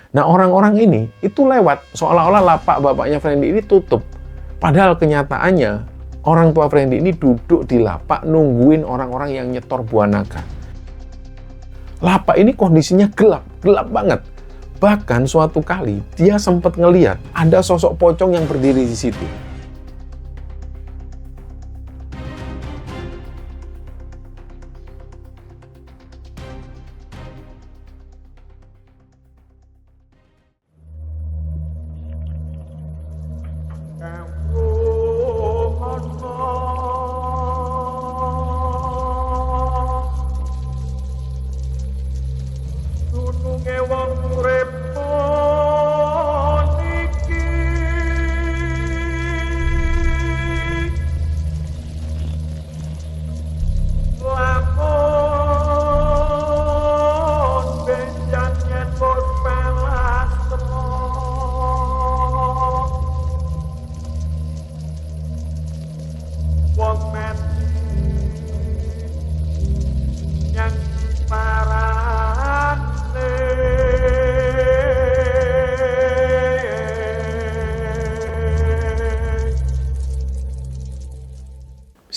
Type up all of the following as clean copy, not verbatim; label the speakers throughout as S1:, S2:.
S1: Nah, orang-orang ini itu lewat, seolah-olah lapak bapaknya Friendly ini tutup. Padahal kenyataannya, orang tua Friendly ini duduk di lapak nungguin orang-orang yang nyetor buah naga. Lapak ini kondisinya gelap, gelap banget. Bahkan suatu kali, dia sempat ngeliat ada sosok pocong yang berdiri di situ.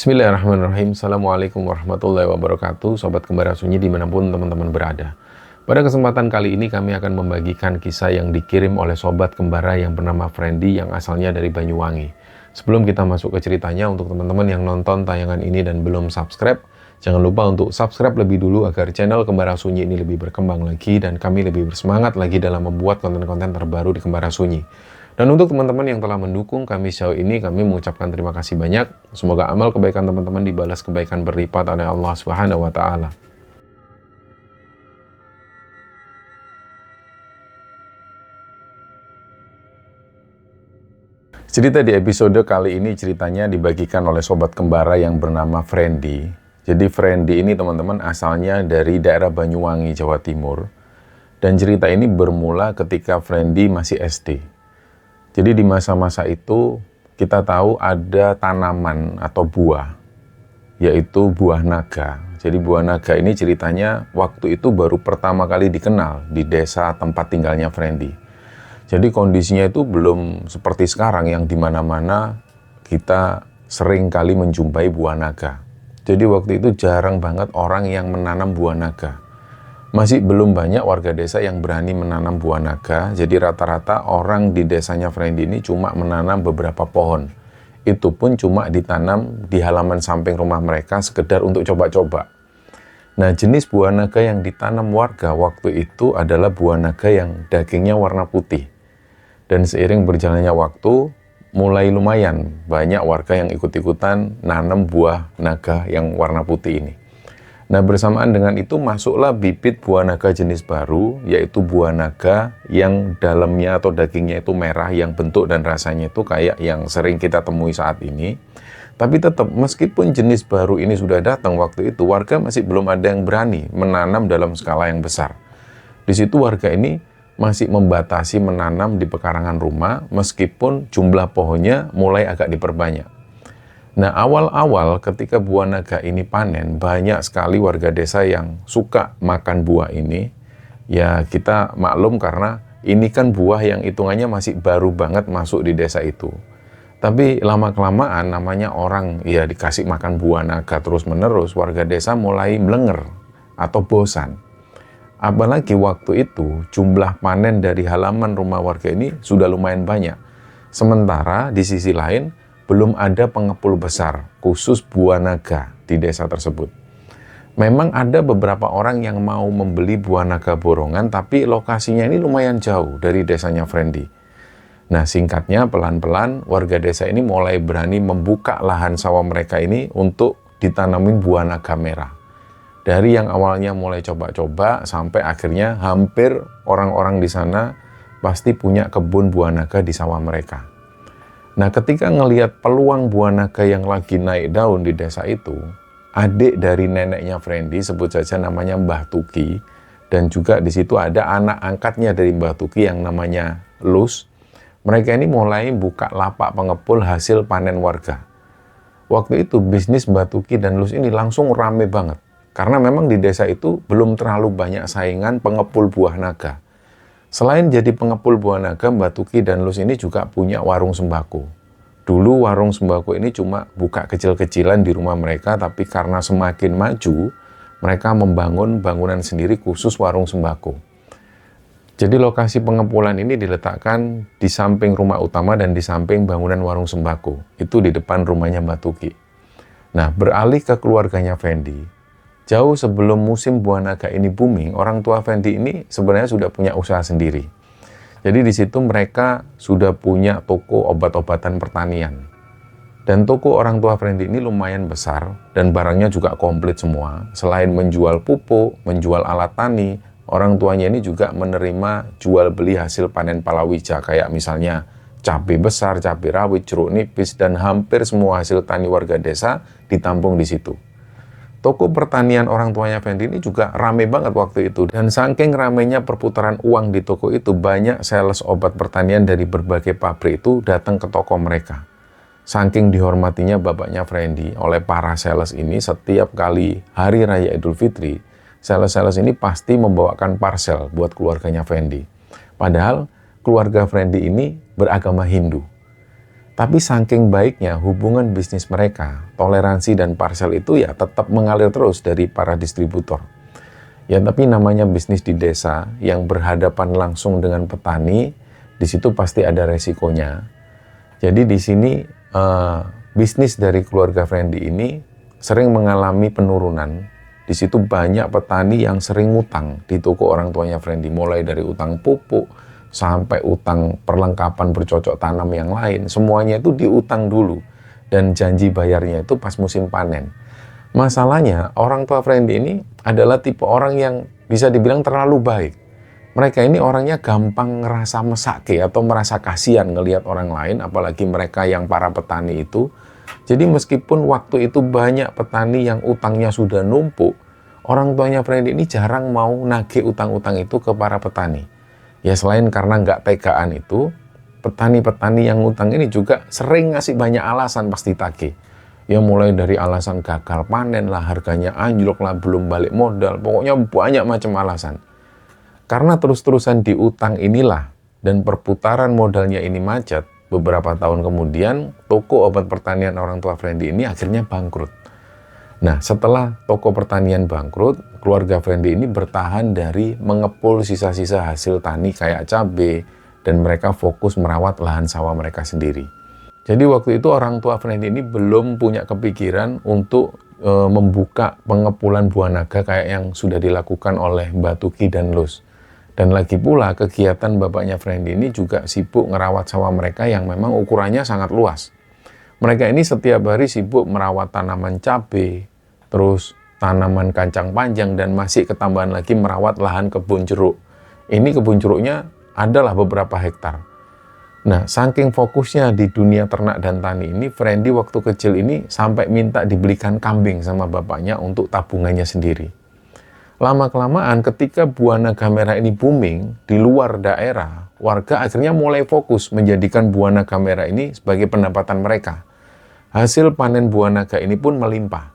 S1: Bismillahirrahmanirrahim. Assalamualaikum warahmatullahi wabarakatuh. Sobat Kembara Sunyi dimanapun teman-teman berada. Pada kesempatan kali ini kami akan membagikan kisah yang dikirim oleh Sobat Kembara yang bernama Friendly yang asalnya dari Banyuwangi. Sebelum kita masuk ke ceritanya, untuk teman-teman yang nonton tayangan ini dan belum subscribe, jangan lupa untuk subscribe lebih dulu agar channel Kembara Sunyi ini lebih berkembang lagi dan kami lebih bersemangat lagi dalam membuat konten-konten terbaru di Kembara Sunyi. Dan untuk teman-teman yang telah mendukung kami sejauh ini, kami mengucapkan terima kasih banyak. Semoga amal kebaikan teman-teman dibalas kebaikan berlipat oleh Allah Subhanahu wa Ta'ala. Cerita di episode kali ini ceritanya dibagikan oleh Sobat Kembara yang bernama Friendly. Jadi Friendly ini teman-teman asalnya dari daerah Banyuwangi, Jawa Timur. Dan cerita ini bermula ketika Friendly masih SD. Jadi di masa-masa itu kita tahu ada tanaman atau buah, yaitu buah naga. Jadi buah naga ini ceritanya waktu itu baru pertama kali dikenal di desa tempat tinggalnya Friendly. Jadi kondisinya itu belum seperti sekarang yang dimana-mana kita sering kali menjumpai buah naga. Jadi waktu itu jarang banget orang yang menanam buah naga. Masih belum banyak warga desa yang berani menanam buah naga, jadi rata-rata orang di desanya Friendly ini cuma menanam beberapa pohon. Itu pun cuma ditanam di halaman samping rumah mereka sekedar untuk coba-coba. Nah, jenis buah naga yang ditanam warga waktu itu adalah buah naga yang dagingnya warna putih. Dan seiring berjalannya waktu, mulai lumayan banyak warga yang ikut-ikutan nanam buah naga yang warna putih ini. Nah, bersamaan dengan itu masuklah bibit buah naga jenis baru, yaitu buah naga yang dalamnya atau dagingnya itu merah, yang bentuk dan rasanya itu kayak yang sering kita temui saat ini. Tapi tetap, meskipun jenis baru ini sudah datang waktu itu, warga masih belum ada yang berani menanam dalam skala yang besar. Di situ warga ini masih membatasi menanam di pekarangan rumah, meskipun jumlah pohonnya mulai agak diperbanyak. Nah, awal-awal ketika buah naga ini panen, banyak sekali warga desa yang suka makan buah ini. Ya, kita maklum karena ini kan buah yang hitungannya masih baru banget masuk di desa itu. Tapi lama-kelamaan namanya orang ya dikasih makan buah naga terus-menerus, warga desa mulai melenger atau bosan. Apalagi waktu itu jumlah panen dari halaman rumah warga ini sudah lumayan banyak. Sementara di sisi lain, belum ada pengepul besar khusus buah naga di desa tersebut. Memang ada beberapa orang yang mau membeli buah naga borongan, tapi lokasinya ini lumayan jauh dari desanya Friendly. Nah, singkatnya pelan-pelan warga desa ini mulai berani membuka lahan sawah mereka ini untuk ditanamin buah naga merah. Dari yang awalnya mulai coba-coba sampai akhirnya hampir orang-orang di sana pasti punya kebun buah naga di sawah mereka. Nah, ketika ngelihat peluang buah naga yang lagi naik daun di desa itu, adik dari neneknya Friendly, sebut saja namanya Mbah Tuki, dan juga di situ ada anak angkatnya dari Mbah Tuki yang namanya Lus. Mereka ini mulai buka lapak pengepul hasil panen warga. Waktu itu bisnis Mbah Tuki dan Lus ini langsung rame banget, karena memang di desa itu belum terlalu banyak saingan pengepul buah naga. Selain jadi pengepul buah naga, Mbak Tuki dan Lus ini juga punya warung sembako. Dulu warung sembako ini cuma buka kecil-kecilan di rumah mereka, tapi karena semakin maju, mereka membangun bangunan sendiri khusus warung sembako. Jadi lokasi pengepulan ini diletakkan di samping rumah utama dan di samping bangunan warung sembako. Itu di depan rumahnya Mbak Tuki. Nah, beralih ke keluarganya Fendi. Jauh sebelum musim buah naga ini booming, orang tua Fendi ini sebenarnya sudah punya usaha sendiri. Jadi di situ mereka sudah punya toko obat-obatan pertanian. Dan toko orang tua Fendi ini lumayan besar dan barangnya juga komplit semua. Selain menjual pupuk, menjual alat tani, orang tuanya ini juga menerima jual beli hasil panen palawija kayak misalnya cabai besar, cabai rawit, jeruk nipis, dan hampir semua hasil tani warga desa ditampung di situ. Toko pertanian orang tuanya Fendi ini juga rame banget waktu itu. Dan saking ramenya perputaran uang di toko itu, banyak sales obat pertanian dari berbagai pabrik itu datang ke toko mereka. Saking dihormatinya bapaknya Fendi oleh para sales ini, setiap kali Hari Raya Idul Fitri, sales-sales ini pasti membawakan parcel buat keluarganya Fendi. Padahal keluarga Fendi ini beragama Hindu. Tapi saking baiknya hubungan bisnis mereka, toleransi dan parcel itu ya tetap mengalir terus dari para distributor. Ya tapi namanya bisnis di desa yang berhadapan langsung dengan petani, di situ pasti ada resikonya. Jadi di sini bisnis dari keluarga Fendi ini sering mengalami penurunan. Di situ banyak petani yang sering ngutang di toko orang tuanya Fendi, mulai dari utang pupuk sampai utang perlengkapan bercocok tanam yang lain, semuanya itu diutang dulu dan janji bayarnya itu pas musim panen. Masalahnya orang tua Fendi ini adalah tipe orang yang bisa dibilang terlalu baik. Mereka ini orangnya gampang ngerasa mesake atau merasa kasihan ngelihat orang lain, apalagi mereka yang para petani itu. Jadi meskipun waktu itu banyak petani yang utangnya sudah numpuk, orang tuanya Fendi ini jarang mau nagih utang-utang itu ke para petani. Ya selain karena nggak tegaan itu, petani-petani yang ngutang ini juga sering ngasih banyak alasan pas ditagih. Ya mulai dari alasan gagal panen lah, harganya anjlok lah, belum balik modal, pokoknya banyak macam alasan. Karena terus-terusan diutang inilah dan perputaran modalnya ini macet, beberapa tahun kemudian toko obat pertanian orang tua Fendi ini akhirnya bangkrut. Nah, setelah toko pertanian bangkrut, keluarga Fendi ini bertahan dari mengepul sisa-sisa hasil tani kayak cabai, dan mereka fokus merawat lahan sawah mereka sendiri. Jadi waktu itu orang tua Fendi ini belum punya kepikiran untuk membuka pengepulan buah naga kayak yang sudah dilakukan oleh Mbak Tuki dan Lus. Dan lagi pula kegiatan bapaknya Fendi ini juga sibuk ngerawat sawah mereka yang memang ukurannya sangat luas. Mereka ini setiap hari sibuk merawat tanaman cabai, terus tanaman kacang panjang, dan masih ketambahan lagi merawat lahan kebun jeruk. Ini kebun jeruknya adalah beberapa hektar. Nah, saking fokusnya di dunia ternak dan tani ini, Fendi waktu kecil ini sampai minta dibelikan kambing sama bapaknya untuk tabungannya sendiri. Lama-kelamaan ketika buah naga merah ini booming di luar daerah, warga akhirnya mulai fokus menjadikan buah naga merah ini sebagai pendapatan mereka. Hasil panen buah naga ini pun melimpah.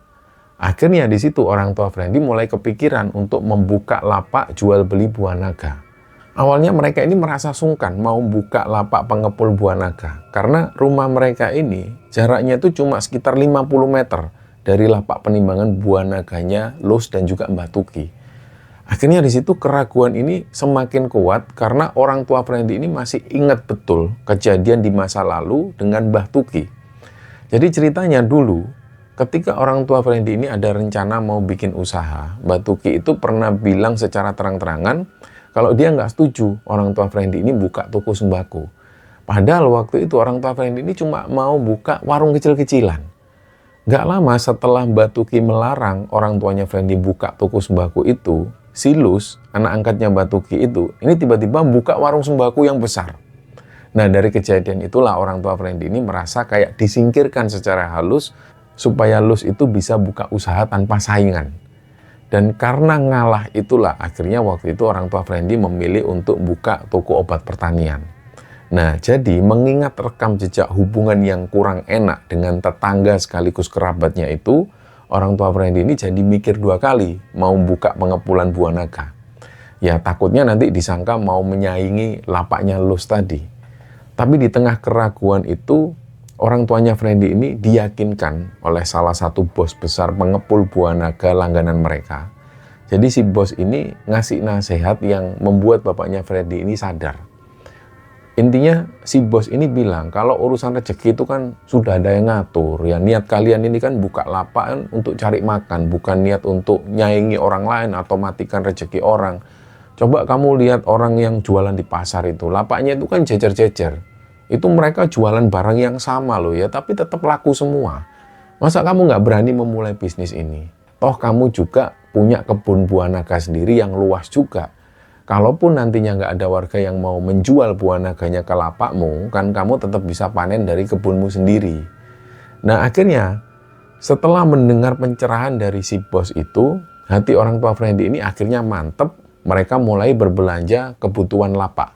S1: Akhirnya di situ orang tua Fendi mulai kepikiran untuk membuka lapak jual beli buah naga. Awalnya mereka ini merasa sungkan mau buka lapak pengepul buah naga karena rumah mereka ini jaraknya itu cuma sekitar 50 meter dari lapak penimbangan buah naganya Lus dan juga Mbak Tuki. Akhirnya di situ keraguan ini semakin kuat karena orang tua Fendi ini masih ingat betul kejadian di masa lalu dengan Mbak Tuki. Jadi ceritanya dulu, ketika orang tua Fendi ini ada rencana mau bikin usaha, Mbak Tuki itu pernah bilang secara terang-terangan kalau dia nggak setuju orang tua Fendi ini buka toko sembako. Padahal waktu itu orang tua Fendi ini cuma mau buka warung kecil-kecilan. Nggak lama setelah Mbak Tuki melarang orang tuanya Fendi buka toko sembako itu, si Lus, anak angkatnya Mbak Tuki itu, ini tiba-tiba buka warung sembako yang besar. Nah, dari kejadian itulah orang tua Fendi ini merasa kayak disingkirkan secara halus supaya Lus itu bisa buka usaha tanpa saingan. Dan karena ngalah itulah akhirnya waktu itu orang tua Fendi memilih untuk buka toko obat pertanian. Nah, jadi mengingat rekam jejak hubungan yang kurang enak dengan tetangga sekaligus kerabatnya itu, orang tua Fendi ini jadi mikir dua kali mau buka pengepulan buah naga. Ya takutnya nanti disangka mau menyaingi lapaknya Lus tadi. Tapi di tengah keraguan itu, orang tuanya Friendy ini diyakinkan oleh salah satu bos besar pengepul buah naga langganan mereka. Jadi si bos ini ngasih nasihat yang membuat bapaknya Friendy ini sadar. Intinya si bos ini bilang kalau urusan rezeki itu kan sudah ada yang ngatur. Ya niat kalian ini kan buka lapak kan untuk cari makan, bukan niat untuk nyaingi orang lain atau matikan rezeki orang. Coba kamu lihat orang yang jualan di pasar itu, lapaknya itu kan jejer-jejer. Itu mereka jualan barang yang sama loh ya, tapi tetap laku semua. Masa kamu nggak berani memulai bisnis ini? Toh kamu juga punya kebun buah naga sendiri yang luas juga. Kalaupun nantinya nggak ada warga yang mau menjual buah naganya ke lapakmu, kan kamu tetap bisa panen dari kebunmu sendiri. Nah akhirnya, setelah mendengar pencerahan dari si bos itu, hati orang tua Friendy ini akhirnya mantep. Mereka mulai berbelanja kebutuhan lapak.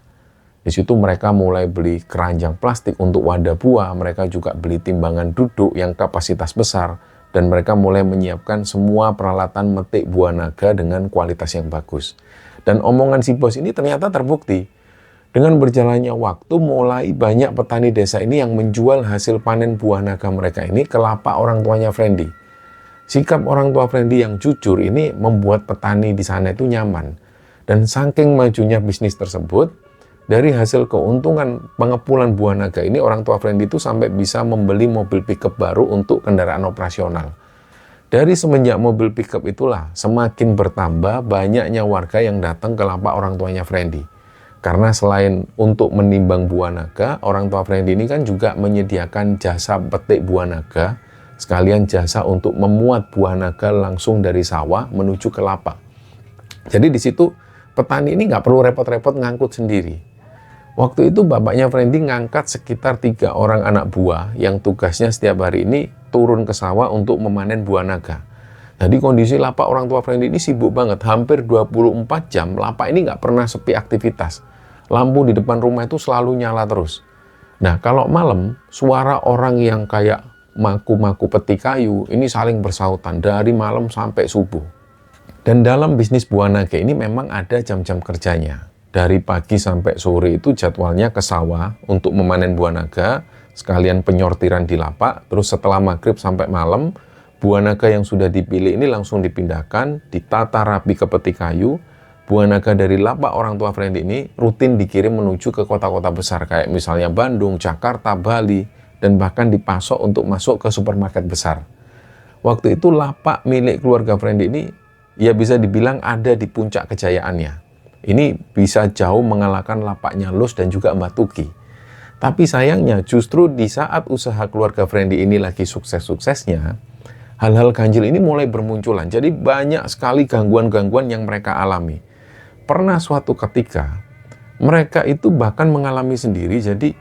S1: Di situ mereka mulai beli keranjang plastik untuk wadah buah, mereka juga beli timbangan duduk yang kapasitas besar, dan mereka mulai menyiapkan semua peralatan metik buah naga dengan kualitas yang bagus. Dan omongan si bos ini ternyata terbukti. Dengan berjalannya waktu, mulai banyak petani desa ini yang menjual hasil panen buah naga mereka ini ke lapak orang tuanya Friendy. Sikap orang tua Friendy yang jujur ini membuat petani di sana itu nyaman. Dan saking majunya bisnis tersebut, dari hasil keuntungan pengepulan buah naga ini, orang tua Friendy itu sampai bisa membeli mobil pickup baru untuk kendaraan operasional. Dari semenjak mobil pickup itulah, semakin bertambah banyaknya warga yang datang ke lapak orang tuanya Friendy. Karena selain untuk menimbang buah naga, orang tua Friendy ini kan juga menyediakan jasa petik buah naga, sekalian jasa untuk memuat buah naga langsung dari sawah menuju ke lapak. Jadi di situ petani ini nggak perlu repot-repot ngangkut sendiri. Waktu itu bapaknya Friendy ngangkat sekitar 3 orang anak buah yang tugasnya setiap hari ini turun ke sawah untuk memanen buah naga. Jadi kondisi lapak orang tua Friendy ini sibuk banget, hampir 24 jam lapak ini nggak pernah sepi aktivitas. Lampu di depan rumah itu selalu nyala terus. Nah kalau malam, suara orang yang kayak maku-maku peti kayu ini saling bersautan dari malam sampai subuh. Dan dalam bisnis buah naga ini memang ada jam-jam kerjanya. Dari pagi sampai sore itu jadwalnya ke sawah untuk memanen buah naga, sekalian penyortiran di lapak, terus setelah maghrib sampai malam, buah naga yang sudah dipilih ini langsung dipindahkan, ditata rapi ke peti kayu. Buah naga dari lapak orang tua Friendy ini rutin dikirim menuju ke kota-kota besar, kayak misalnya Bandung, Jakarta, Bali, dan bahkan dipasok untuk masuk ke supermarket besar. Waktu itu lapak milik keluarga Friendy ini, ya bisa dibilang ada di puncak kejayaannya. Ini bisa jauh mengalahkan lapaknya Lus dan juga Mbak Tuki. Tapi sayangnya justru di saat usaha keluarga Friendy ini lagi sukses-suksesnya, hal-hal ganjil ini mulai bermunculan. Jadi banyak sekali gangguan-gangguan yang mereka alami. Pernah suatu ketika, mereka itu bahkan mengalami sendiri, jadi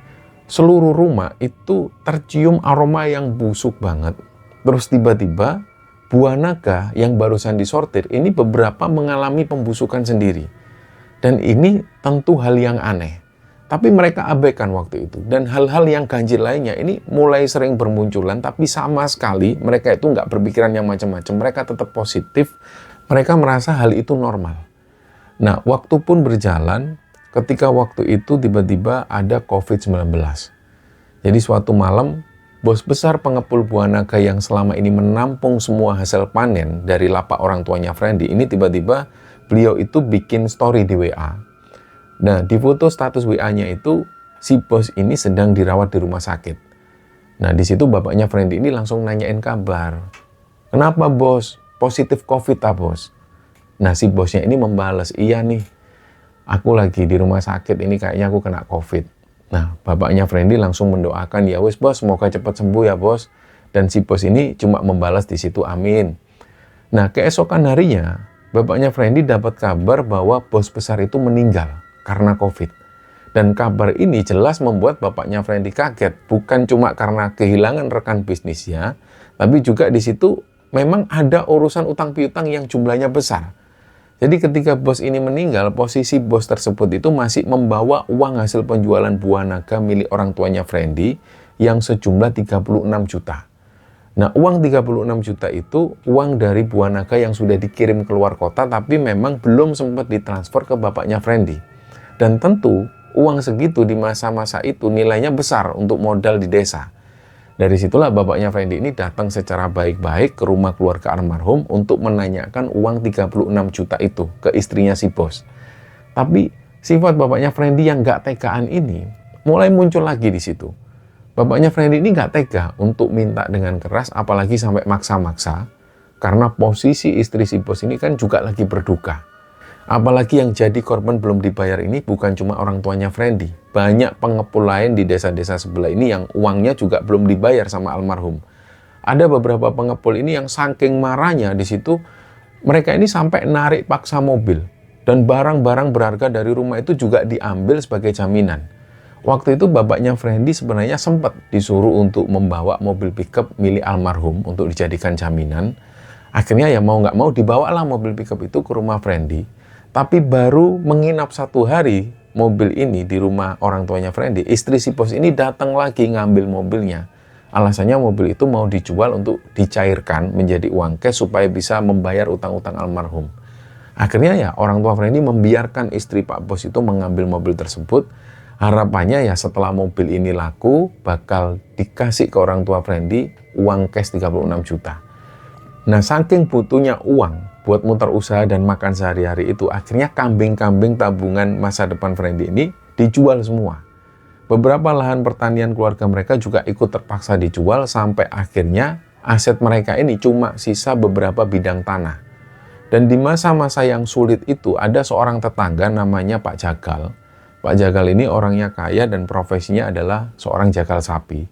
S1: seluruh rumah itu tercium aroma yang busuk banget. Terus tiba-tiba, buah naga yang barusan disortir ini beberapa mengalami pembusukan sendiri. Dan ini tentu hal yang aneh. Tapi mereka abaikan waktu itu. Dan hal-hal yang ganjil lainnya ini mulai sering bermunculan. Tapi sama sekali mereka itu nggak berpikiran yang macam-macam. Mereka tetap positif. Mereka merasa hal itu normal. Nah, waktu pun berjalan. Ketika waktu itu tiba-tiba ada COVID-19. Jadi suatu malam, bos besar pengepul buah naga yang selama ini menampung semua hasil panen dari lapak orang tuanya Friendy, ini tiba-tiba beliau itu bikin story di WA. Nah, di foto status WA-nya itu, si bos ini sedang dirawat di rumah sakit. Nah, di situ bapaknya Friendy ini langsung nanyain kabar. Kenapa bos? Positif COVID bos? Nah, si bosnya ini membalas, iya nih, aku lagi di rumah sakit, ini kayaknya aku kena COVID. Nah, bapaknya Friendy langsung mendoakan, ya wes bos, semoga cepat sembuh ya bos. Dan si bos ini cuma membalas di situ, amin. Nah, keesokan harinya, bapaknya Friendy dapat kabar bahwa bos besar itu meninggal karena COVID. Dan kabar ini jelas membuat bapaknya Friendy kaget. Bukan cuma karena kehilangan rekan bisnisnya, tapi juga di situ memang ada urusan utang piutang yang jumlahnya besar. Jadi ketika bos ini meninggal, posisi bos tersebut itu masih membawa uang hasil penjualan buah naga milik orang tuanya Friendy yang sejumlah 36 juta. Nah, uang 36 juta itu uang dari Buah Naga yang sudah dikirim keluar kota tapi memang belum sempat ditransfer ke bapaknya Friendly. Dan tentu uang segitu di masa-masa itu nilainya besar untuk modal di desa. Dari situlah bapaknya Friendly ini datang secara baik-baik ke rumah keluarga almarhum untuk menanyakan uang 36 juta itu ke istrinya si bos. Tapi sifat bapaknya Friendly yang gak tegaan ini mulai muncul lagi di situ. Bapaknya Friendly ini nggak tega untuk minta dengan keras, apalagi sampai maksa-maksa, karena posisi istri si bos ini kan juga lagi berduka. Apalagi yang jadi korban belum dibayar ini bukan cuma orang tuanya Friendly. Banyak pengepul lain di desa-desa sebelah ini yang uangnya juga belum dibayar sama almarhum. Ada beberapa pengepul ini yang saking marahnya di situ, mereka ini sampai narik paksa mobil. Dan barang-barang berharga dari rumah itu juga diambil sebagai jaminan. Waktu itu bapaknya Friendly sebenarnya sempat disuruh untuk membawa mobil pickup milik almarhum untuk dijadikan jaminan. Akhirnya ya mau nggak mau dibawalah mobil pickup itu ke rumah Friendly. Tapi baru menginap 1 hari mobil ini di rumah orang tuanya Friendly, istri si bos ini datang lagi ngambil mobilnya. Alasannya mobil itu mau dijual untuk dicairkan menjadi uang cash supaya bisa membayar utang-utang almarhum. Akhirnya ya orang tua Friendly membiarkan istri Pak Bos itu mengambil mobil tersebut. Harapannya ya setelah mobil ini laku, bakal dikasih ke orang tua Friendly uang cash 36 juta. Nah, saking butuhnya uang buat muter usaha dan makan sehari-hari itu, akhirnya kambing-kambing tabungan masa depan Friendly ini dijual semua. Beberapa lahan pertanian keluarga mereka juga ikut terpaksa dijual sampai akhirnya aset mereka ini cuma sisa beberapa bidang tanah. Dan di masa-masa yang sulit itu ada seorang tetangga namanya Pak Jagal. Pak Jagal ini orangnya kaya dan profesinya adalah seorang jagal sapi.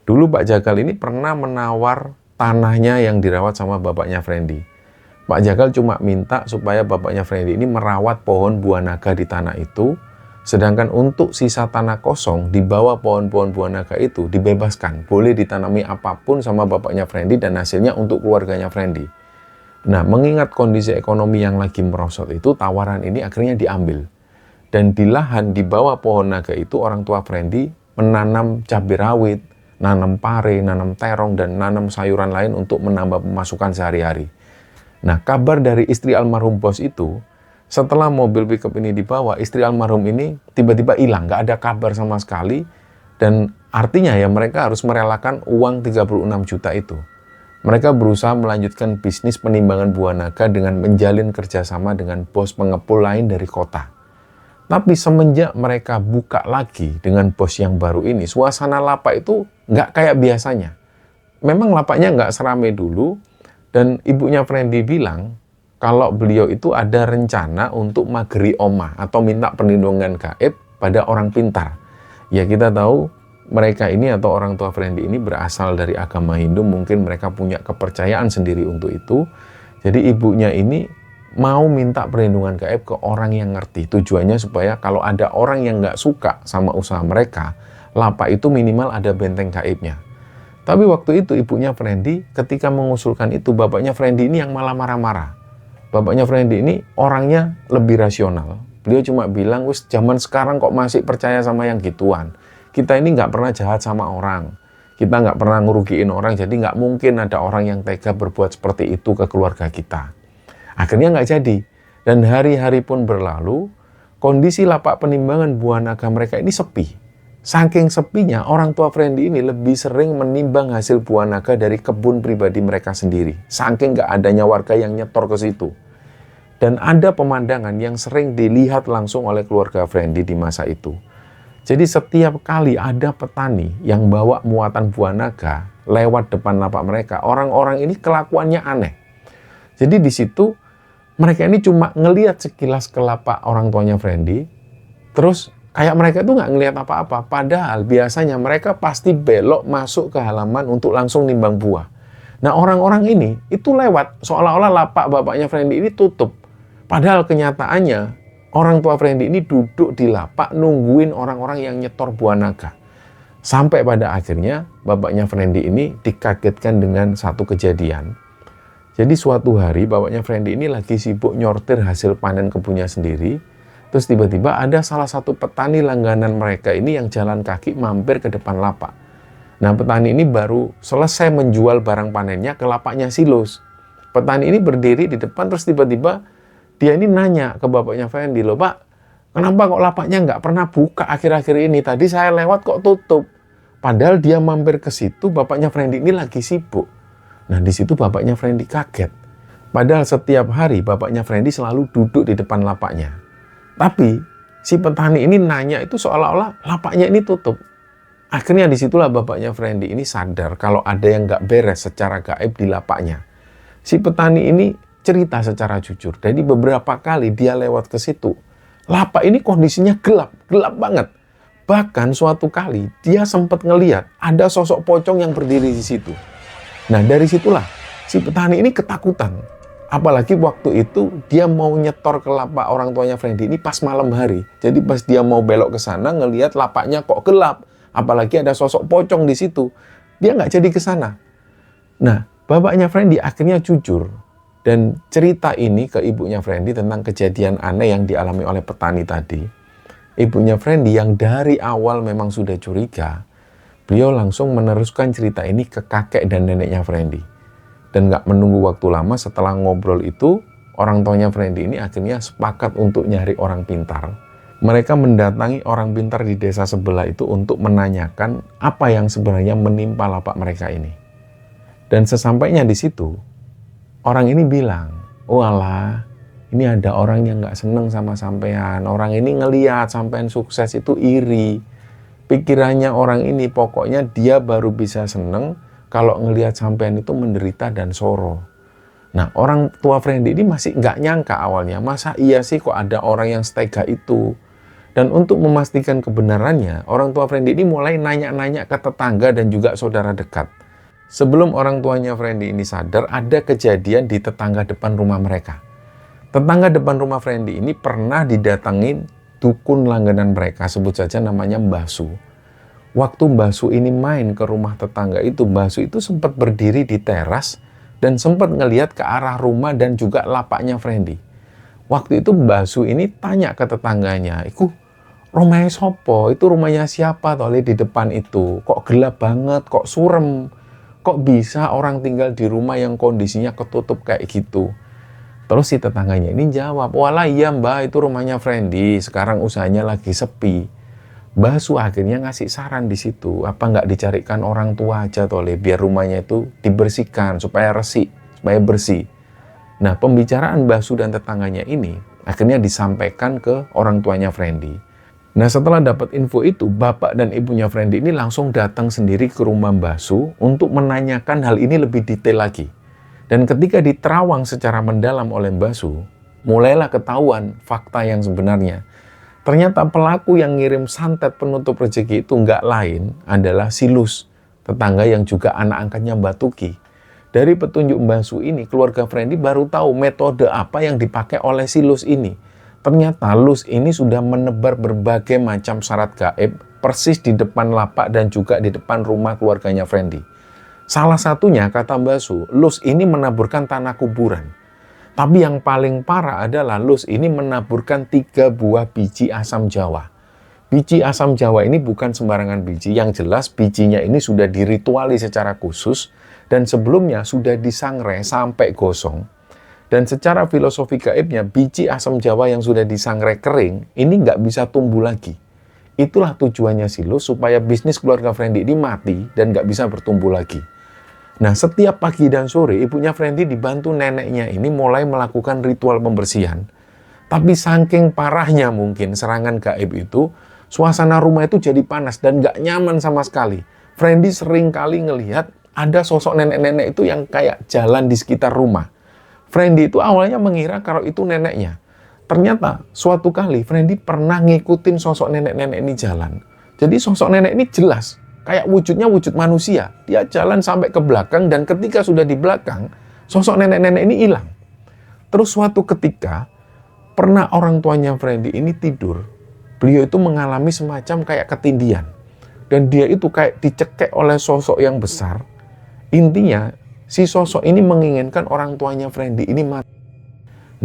S1: Dulu Pak Jagal ini pernah menawar tanahnya yang dirawat sama bapaknya Friendly. Pak Jagal cuma minta supaya bapaknya Friendly ini merawat pohon buah naga di tanah itu, sedangkan untuk sisa tanah kosong di bawah pohon-pohon buah naga itu dibebaskan. Boleh ditanami apapun sama bapaknya Friendly dan hasilnya untuk keluarganya Friendly. Nah, mengingat kondisi ekonomi yang lagi merosot itu, tawaran ini akhirnya diambil. Dan di lahan di bawah pohon naga itu orang tua Friendly menanam cabai rawit, nanam pare, nanam terong, dan nanam sayuran lain untuk menambah pemasukan sehari-hari. Nah, kabar dari istri almarhum bos itu, setelah mobil pickup ini dibawa, istri almarhum ini tiba-tiba hilang, nggak ada kabar sama sekali. Dan artinya ya mereka harus merelakan uang 36 juta itu. Mereka berusaha melanjutkan bisnis penimbangan buah naga dengan menjalin kerjasama dengan bos pengepul lain dari kota. Tapi semenjak mereka buka lagi dengan bos yang baru ini, suasana lapak itu nggak kayak biasanya. Memang lapaknya nggak seramai dulu, dan ibunya Friendly bilang kalau beliau itu ada rencana untuk mageri omah atau minta perlindungan gaib pada orang pintar. Ya kita tahu mereka ini atau orang tua Friendly ini berasal dari agama Hindu, mungkin mereka punya kepercayaan sendiri untuk itu. Jadi ibunya ini mau minta perlindungan gaib ke orang yang ngerti. Tujuannya supaya kalau ada orang yang nggak suka sama usaha mereka, lapak itu minimal ada benteng gaibnya. Tapi waktu itu ibunya Friendly ketika mengusulkan itu, bapaknya Friendly ini yang malah marah-marah. Bapaknya Friendly ini orangnya lebih rasional. Beliau cuma bilang, wis zaman sekarang kok masih percaya sama yang gituan. Kita ini nggak pernah jahat sama orang. Kita nggak pernah ngerugiin orang, jadi nggak mungkin ada orang yang tega berbuat seperti itu ke keluarga kita. Akhirnya nggak jadi. Dan hari-hari pun berlalu, kondisi lapak penimbangan buah naga mereka ini sepi. Saking sepinya, orang tua Friendly ini lebih sering menimbang hasil buah naga dari kebun pribadi mereka sendiri. Saking nggak adanya warga yang nyetor ke situ. Dan ada pemandangan yang sering dilihat langsung oleh keluarga Friendly di masa itu. Jadi setiap kali ada petani yang bawa muatan buah naga lewat depan lapak mereka, orang-orang ini kelakuannya aneh. Jadi di situ mereka ini cuma ngelihat sekilas ke lapak orang tuanya Friendly, terus kayak mereka itu nggak ngelihat apa-apa. Padahal biasanya mereka pasti belok masuk ke halaman untuk langsung nimbang buah. Nah orang-orang ini itu lewat seolah-olah lapak bapaknya Friendly ini tutup. Padahal kenyataannya orang tua Friendly ini duduk di lapak nungguin orang-orang yang nyetor buah naga. Sampai pada akhirnya bapaknya Friendly ini dikagetkan dengan satu kejadian. Jadi suatu hari bapaknya Friendly ini lagi sibuk nyortir hasil panen kebunnya sendiri. Terus tiba-tiba ada salah satu petani langganan mereka ini yang jalan kaki mampir ke depan lapak. Nah, petani ini baru selesai menjual barang panennya ke lapaknya Silus. Petani ini berdiri di depan, terus tiba-tiba dia ini nanya ke bapaknya Fendi, "Loh Pak, kenapa kok lapaknya nggak pernah buka akhir-akhir ini? Tadi saya lewat kok tutup." Padahal dia mampir ke situ, bapaknya Fendi ini lagi sibuk. Nah, di situ bapaknya Fendi kaget. Padahal setiap hari bapaknya Fendi selalu duduk di depan lapaknya. Tapi si petani ini nanya itu seolah-olah lapaknya ini tutup. Akhirnya disitulah bapaknya Fendi ini sadar kalau ada yang nggak beres secara gaib di lapaknya. Si petani ini cerita secara jujur. Jadi beberapa kali dia lewat ke situ, lapak ini kondisinya gelap banget. Bahkan suatu kali dia sempat ngelihat ada sosok pocong yang berdiri di situ. Nah, dari situlah si petani ini ketakutan. Apalagi waktu itu dia mau nyetor ke lapak orang tuanya Fendi ini pas malam hari. Jadi pas dia mau belok ke sana ngelihat lapaknya kok gelap. Apalagi ada sosok pocong di situ. Dia nggak jadi ke sana. Nah, bapaknya Fendi akhirnya jujur dan cerita ini ke ibunya Fendi tentang kejadian aneh yang dialami oleh petani tadi. Ibunya Fendi yang dari awal memang sudah curiga, beliau langsung meneruskan cerita ini ke kakek dan neneknya Fendi. Dan nggak menunggu waktu lama setelah ngobrol itu, orang tuanya Fendi ini akhirnya sepakat untuk nyari orang pintar. Mereka mendatangi orang pintar di desa sebelah itu untuk menanyakan apa yang sebenarnya menimpa lapak mereka ini. Dan sesampainya di situ, orang ini bilang, "Walah, ini ada orang yang nggak seneng sama sampean. Orang ini ngeliat sampean sukses itu iri. Pikirannya orang ini pokoknya dia baru bisa seneng kalau ngelihat sampean itu menderita dan soro." Nah, orang tua Fendi ini masih nggak nyangka awalnya, masa iya sih kok ada orang yang setega itu. Dan untuk memastikan kebenarannya, orang tua Fendi ini mulai nanya-nanya ke tetangga dan juga saudara dekat. Sebelum orang tuanya Fendi ini sadar, ada kejadian di tetangga depan rumah mereka. Tetangga depan rumah Fendi ini pernah didatangin dukun langganan mereka, sebut saja namanya Mbah Su. Waktu Mbah Su ini main ke rumah tetangga itu, Mbah Su itu sempat berdiri di teras dan sempat ngelihat ke arah rumah dan juga lapaknya Fendi. Waktu itu Mbah Su ini tanya ke tetangganya, "Iku rumahnya sopo? Itu rumahnya siapa tole di depan itu? Kok gelap banget, kok surem? Kok bisa orang tinggal di rumah yang kondisinya ketutup kayak gitu?" Terus si tetangganya ini jawab, "Walah iya mbak, itu rumahnya Fendi, sekarang usahanya lagi sepi." Mbah Su akhirnya ngasih saran di situ, apa nggak dicarikan orang tua aja tole, biar rumahnya itu dibersihkan supaya resik, supaya bersih. Nah, pembicaraan Mbah Su dan tetangganya ini akhirnya disampaikan ke orang tuanya Fendi. Nah, setelah dapat info itu, bapak dan ibunya Fendi ini langsung datang sendiri ke rumah Mbah Su untuk menanyakan hal ini lebih detail lagi. Dan ketika diterawang secara mendalam oleh Mbah Su, mulailah ketahuan fakta yang sebenarnya. Ternyata pelaku yang ngirim santet penutup rezeki itu nggak lain adalah Silus, tetangga yang juga anak angkatnya Mbah Tuki. Dari petunjuk Mbah Su ini, keluarga Fendi baru tahu metode apa yang dipakai oleh Silus ini. Ternyata Lus ini sudah menebar berbagai macam syarat gaib persis di depan lapak dan juga di depan rumah keluarganya Fendi. Salah satunya, kata Mbah Su, Lus ini menaburkan tanah kuburan. Tapi yang paling parah adalah Lus ini menaburkan 3 buah biji asam Jawa. Biji asam Jawa ini bukan sembarangan biji, yang jelas bijinya ini sudah dirituali secara khusus dan sebelumnya sudah disangrai sampai gosong. Dan secara filosofi gaibnya, biji asam Jawa yang sudah disangrai kering ini nggak bisa tumbuh lagi. Itulah tujuannya si Lus, supaya bisnis keluarga Fendi ini mati dan nggak bisa bertumbuh lagi. Nah, setiap pagi dan sore, ibunya Fendi dibantu neneknya ini mulai melakukan ritual pembersihan. Tapi saking parahnya mungkin serangan gaib itu, suasana rumah itu jadi panas dan gak nyaman sama sekali. Fendi sering kali ngelihat ada sosok nenek-nenek itu yang kayak jalan di sekitar rumah. Fendi itu awalnya mengira kalau itu neneknya. Ternyata suatu kali Fendi pernah ngikutin sosok nenek-nenek ini jalan. Jadi sosok nenek ini jelas. Kayak wujudnya wujud manusia. Dia jalan sampai ke belakang dan ketika sudah di belakang, sosok nenek-nenek ini hilang. Terus suatu ketika, pernah orang tuanya Fendi ini tidur. Beliau itu mengalami semacam kayak ketindihan. Dan dia itu kayak dicekek oleh sosok yang besar. Intinya, si sosok ini menginginkan orang tuanya Fendi ini mati.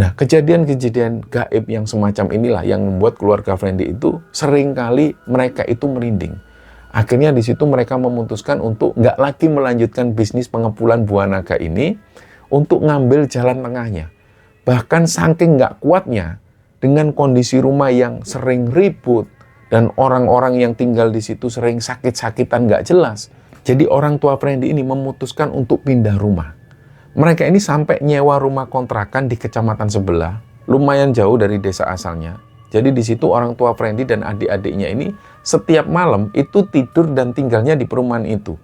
S1: Nah, kejadian-kejadian gaib yang semacam inilah yang membuat keluarga Fendi itu seringkali mereka itu merinding. Akhirnya di situ mereka memutuskan untuk nggak lagi melanjutkan bisnis pengepulan buah naga ini, untuk ngambil jalan tengahnya. Bahkan saking nggak kuatnya, dengan kondisi rumah yang sering ribut, dan orang-orang yang tinggal di situ sering sakit-sakitan nggak jelas, jadi orang tua Frendy ini memutuskan untuk pindah rumah. Mereka ini sampai nyewa rumah kontrakan di kecamatan sebelah, lumayan jauh dari desa asalnya. Jadi di situ orang tua Frendy dan adik-adiknya ini setiap malam itu tidur dan tinggalnya di perumahan itu.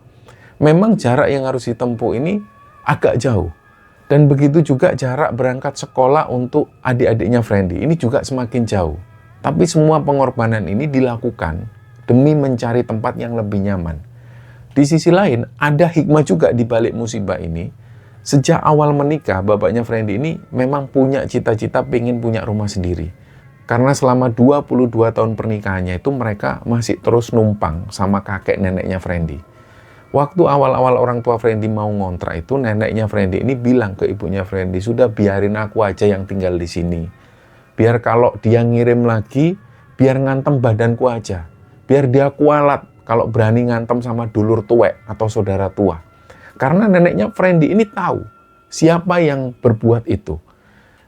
S1: Memang jarak yang harus ditempuh ini agak jauh. Dan begitu juga jarak berangkat sekolah untuk adik-adiknya Frendy ini juga semakin jauh. Tapi semua pengorbanan ini dilakukan demi mencari tempat yang lebih nyaman. Di sisi lain, ada hikmah juga di balik musibah ini. Sejak awal menikah, bapaknya Frendy ini memang punya cita-cita pengen punya rumah sendiri. Karena selama 22 tahun pernikahannya itu mereka masih terus numpang sama kakek neneknya Frendy. Waktu awal-awal orang tua Frendy mau ngontrak itu, neneknya Frendy ini bilang ke ibunya Frendy, sudah biarin aku aja yang tinggal di sini. Biar kalau dia ngirim lagi, biar ngantem badanku aja. Biar dia kualat kalau berani ngantem sama dulur tuwek atau saudara tua. Karena neneknya Frendy ini tahu siapa yang berbuat itu.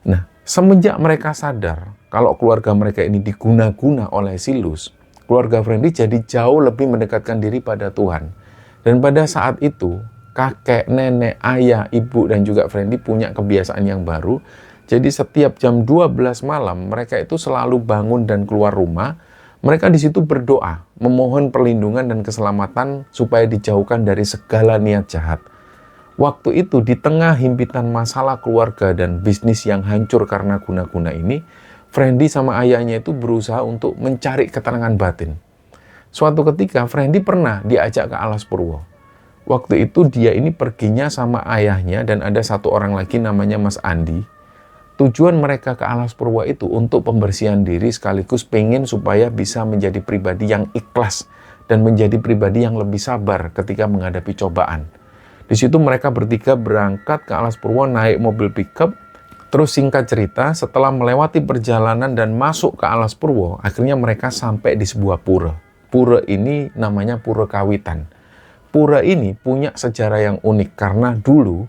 S1: Nah, semenjak mereka sadar kalau keluarga mereka ini diguna-guna oleh Silus, keluarga Frendy jadi jauh lebih mendekatkan diri pada Tuhan. Dan pada saat itu, kakek, nenek, ayah, ibu, dan juga Frendy punya kebiasaan yang baru. Jadi setiap jam 12 malam, mereka itu selalu bangun dan keluar rumah. Mereka di situ berdoa, memohon perlindungan dan keselamatan supaya dijauhkan dari segala niat jahat. Waktu itu, di tengah himpitan masalah keluarga dan bisnis yang hancur karena guna-guna ini, Frendy sama ayahnya itu berusaha untuk mencari ketenangan batin. Suatu ketika, Frendy pernah diajak ke Alas Purwo. Waktu itu dia ini perginya sama ayahnya dan ada satu orang lagi namanya Mas Andi. Tujuan mereka ke Alas Purwo itu untuk pembersihan diri sekaligus pengen supaya bisa menjadi pribadi yang ikhlas dan menjadi pribadi yang lebih sabar ketika menghadapi cobaan. Di situ mereka bertiga berangkat ke Alas Purwo naik mobil pickup. Terus singkat cerita, setelah melewati perjalanan dan masuk ke Alas Purwo, akhirnya mereka sampai di sebuah pura. Pura ini namanya Pura Kawitan. Pura ini punya sejarah yang unik karena dulu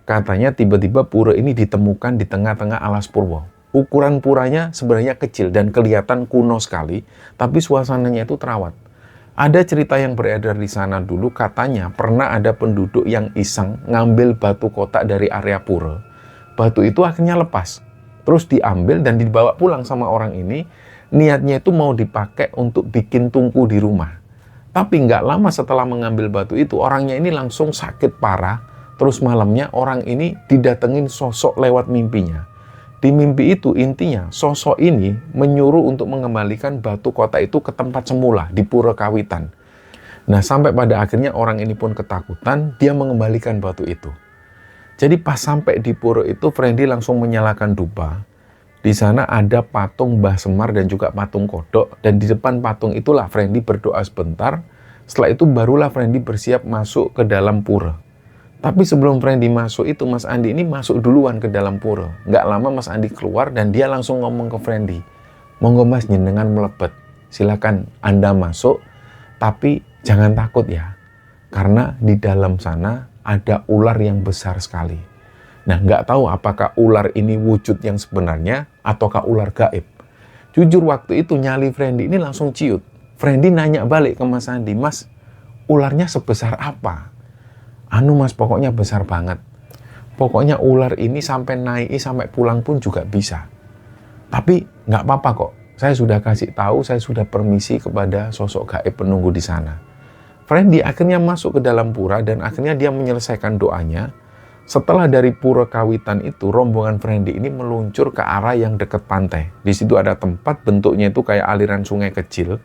S1: katanya tiba-tiba pura ini ditemukan di tengah-tengah Alas Purwo. Ukuran puranya sebenarnya kecil dan kelihatan kuno sekali, tapi suasananya itu terawat. Ada cerita yang beredar di sana dulu, katanya pernah ada penduduk yang iseng ngambil batu kotak dari area pura. Batu itu akhirnya lepas, terus diambil dan dibawa pulang sama orang ini. Niatnya itu mau dipakai untuk bikin tungku di rumah. Tapi nggak lama setelah mengambil batu itu, orangnya ini langsung sakit parah. Terus malamnya orang ini didatengin sosok lewat mimpinya. Di mimpi itu intinya sosok ini menyuruh untuk mengembalikan batu kota itu ke tempat semula di Pura Kawitan. Nah, sampai pada akhirnya orang ini pun ketakutan, dia mengembalikan batu itu. Jadi pas sampai di pura itu, Frendy langsung menyalakan dupa. Di sana ada patung Mbah Semar dan juga patung kodok. Dan di depan patung itulah Frendy berdoa sebentar. Setelah itu barulah Frendy bersiap masuk ke dalam pura. Tapi sebelum Frendy masuk itu, Mas Andi ini masuk duluan ke dalam pura. Nggak lama Mas Andi keluar dan dia langsung ngomong ke Frendy, "Monggo Mas, jenengan melebet. Silakan Anda masuk, tapi jangan takut ya. Karena di dalam sana ada ular yang besar sekali." Nah, nggak tahu apakah ular ini wujud yang sebenarnya ataukah ular gaib. Jujur waktu itu nyali Frendy ini langsung ciut. Frendy nanya balik ke Mas Andi, "Mas, ularnya sebesar apa?" "Anu Mas, pokoknya besar banget. Pokoknya ular ini sampai naik, sampai pulang pun juga bisa. Tapi nggak apa-apa kok. Saya sudah kasih tahu, saya sudah permisi kepada sosok gaib penunggu di sana." Frendy akhirnya masuk ke dalam pura dan akhirnya dia menyelesaikan doanya. Setelah dari Pura Kawitan itu, rombongan Frendy ini meluncur ke arah yang dekat pantai. Di situ ada tempat bentuknya itu kayak aliran sungai kecil.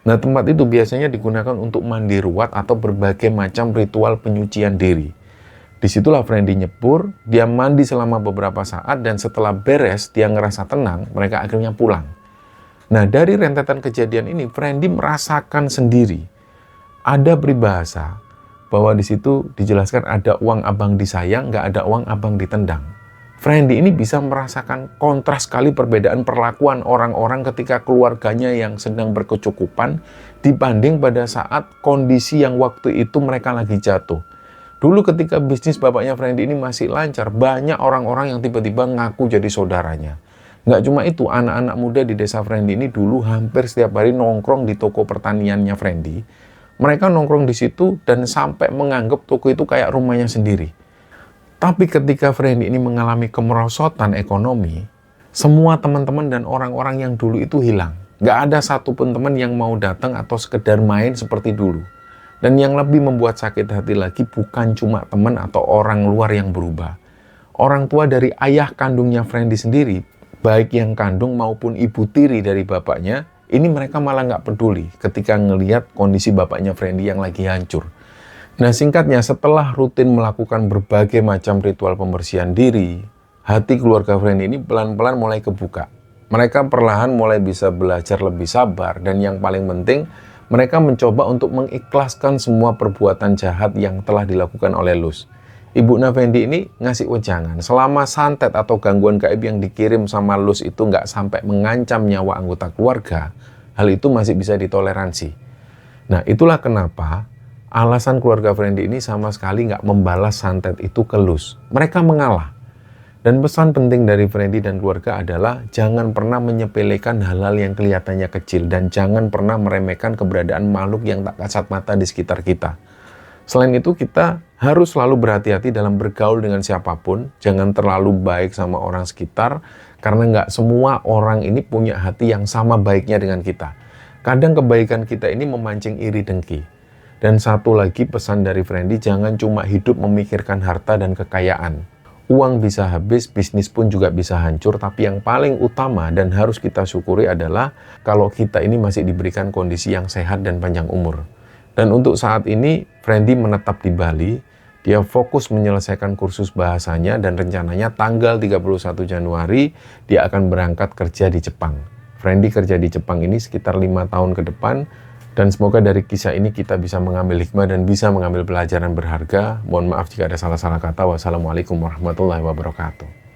S1: Nah, tempat itu biasanya digunakan untuk mandi ruwat atau berbagai macam ritual penyucian diri. Disitulah Frendy nyebur, dia mandi selama beberapa saat dan setelah beres, dia ngerasa tenang, mereka akhirnya pulang. Nah, dari rentetan kejadian ini, Frendy merasakan sendiri. Ada peribahasa bahwa di situ dijelaskan ada uang abang disayang, nggak ada uang abang ditendang. Friendy ini bisa merasakan kontras sekali perbedaan perlakuan orang-orang ketika keluarganya yang sedang berkecukupan dibanding pada saat kondisi yang waktu itu mereka lagi jatuh. Dulu ketika bisnis bapaknya Friendy ini masih lancar, banyak orang-orang yang tiba-tiba ngaku jadi saudaranya. Nggak cuma itu, anak-anak muda di desa Friendy ini dulu hampir setiap hari nongkrong di toko pertaniannya Friendy. Mereka nongkrong di situ dan sampai menganggap toko itu kayak rumahnya sendiri. Tapi ketika Friendy ini mengalami kemerosotan ekonomi, semua teman-teman dan orang-orang yang dulu itu hilang. Nggak ada satupun teman yang mau datang atau sekedar main seperti dulu. Dan yang lebih membuat sakit hati lagi bukan cuma teman atau orang luar yang berubah. Orang tua dari ayah kandungnya Friendy sendiri, baik yang kandung maupun ibu tiri dari bapaknya, ini mereka malah nggak peduli ketika ngelihat kondisi bapaknya Friendy yang lagi hancur. Nah, singkatnya, setelah rutin melakukan berbagai macam ritual pembersihan diri, hati keluarga Friendy ini pelan-pelan mulai kebuka. Mereka perlahan mulai bisa belajar lebih sabar, dan yang paling penting, mereka mencoba untuk mengikhlaskan semua perbuatan jahat yang telah dilakukan oleh Luz. Ibu Fendi ini ngasih wejangan, selama santet atau gangguan gaib yang dikirim sama Luz itu nggak sampai mengancam nyawa anggota keluarga, hal itu masih bisa ditoleransi. Nah, itulah kenapa alasan keluarga Friendy ini sama sekali nggak membalas santet itu ke Luz. Mereka mengalah. Dan pesan penting dari Friendy dan keluarga adalah jangan pernah menyepelekan hal-hal yang kelihatannya kecil dan jangan pernah meremehkan keberadaan makhluk yang tak kasat mata di sekitar kita. Selain itu, kita harus selalu berhati-hati dalam bergaul dengan siapapun. Jangan terlalu baik sama orang sekitar karena nggak semua orang ini punya hati yang sama baiknya dengan kita. Kadang kebaikan kita ini memancing iri dengki. Dan satu lagi pesan dari Friendy, jangan cuma hidup memikirkan harta dan kekayaan. Uang bisa habis, bisnis pun juga bisa hancur, tapi yang paling utama dan harus kita syukuri adalah kalau kita ini masih diberikan kondisi yang sehat dan panjang umur. Dan untuk saat ini, Friendy menetap di Bali, dia fokus menyelesaikan kursus bahasanya dan rencananya tanggal 31 Januari dia akan berangkat kerja di Jepang. Friendy kerja di Jepang ini sekitar 5 tahun ke depan. Dan semoga dari kisah ini kita bisa mengambil hikmah dan bisa mengambil pelajaran berharga. Mohon maaf jika ada salah-salah kata. Wassalamualaikum warahmatullahi wabarakatuh.